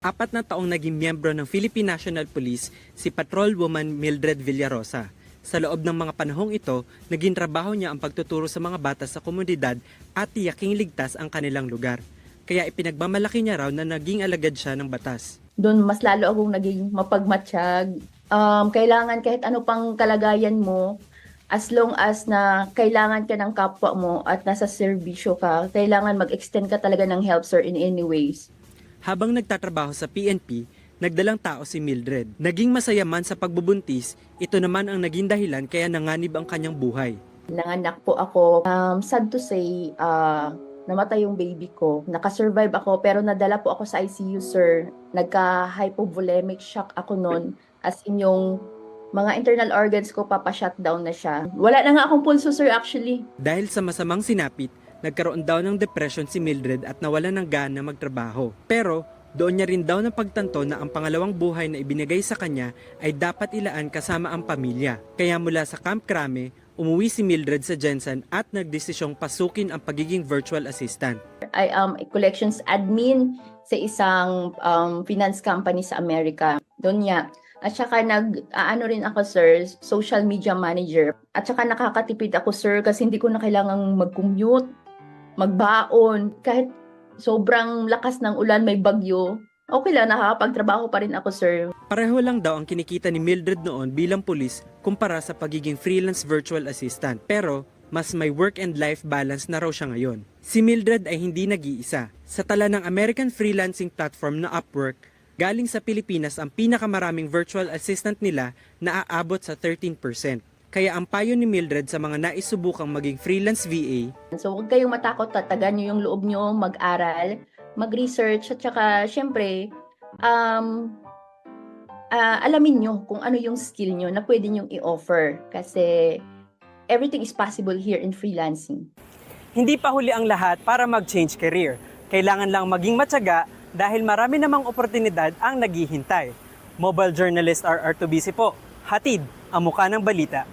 4 na taong naging miyembro ng Philippine National Police si Patrolwoman Mildred Villarosa. Sa loob ng mga panahong ito, naging trabaho niya ang pagtuturo sa mga bata sa komunidad at tiyaking ligtas ang kanilang lugar. Kaya ipinagmamalaki niya raw na naging alagad siya ng batas. Doon mas lalo akong naging mapagmatsyag. Kailangan kahit ano pang kalagayan mo, as long as na kailangan ka ng kapwa mo at nasa serbisyo ka, kailangan mag-extend ka talaga ng help, sir, in any ways. Habang nagtatrabaho sa PNP, nagdalang tao si Mildred. Naging masaya man sa pagbubuntis, ito naman ang naging dahilan kaya nanganib ang kanyang buhay. Nanganak po ako. Sad to say, namatay yung baby ko. Nakasurvive ako pero nadala po ako sa ICU, sir. Nagka-hypovolemic shock ako noon. As in yung mga internal organs ko, papa-shutdown na siya. Wala na nga akong pulso, sir, actually. Dahil sa masamang sinapit, nagkaroon daw ng depression si Mildred at nawalan ng gana magtrabaho. Pero doon niya rin daw napagtanto na ang pangalawang buhay na ibinigay sa kanya ay dapat ilaan kasama ang pamilya. Kaya mula sa Camp Crame, umuwi si Mildred sa Jensen at nagdesisyong pasukin ang pagiging virtual assistant. I am a collections admin sa isang finance company sa Amerika. Doon niya. At saka ano rin ako, sir, social media manager. At saka nakakatipid ako, sir, kasi hindi ko na kailangang mag-commute, magbaon. Kahit sobrang lakas ng ulan, may bagyo, okay lang, nakakapagtrabaho pa rin ako, sir. Pareho lang daw ang kinikita ni Mildred noon bilang pulis kumpara sa pagiging freelance virtual assistant. Pero mas may work and life balance na raw siya ngayon. Si Mildred ay hindi nag-iisa. Sa tala ng American freelancing platform na Upwork, galing sa Pilipinas ang pinakamaraming virtual assistant nila na aabot sa 13%. Kaya ang payo ni Mildred sa mga naisubukang maging freelance VA, So huwag kayong matakot, tatagan nyo yung loob nyo, mag-aral, mag-research, at saka syempre, alamin nyo kung ano yung skill nyo na pwede nyong i-offer. Kasi everything is possible here in freelancing. hindi pa huli ang lahat para mag-change career. Kailangan lang maging matyaga dahil marami namang oportunidad ang naghihintay. Mobile journalist RR Tubisi po, hatid ang mukha ng balita.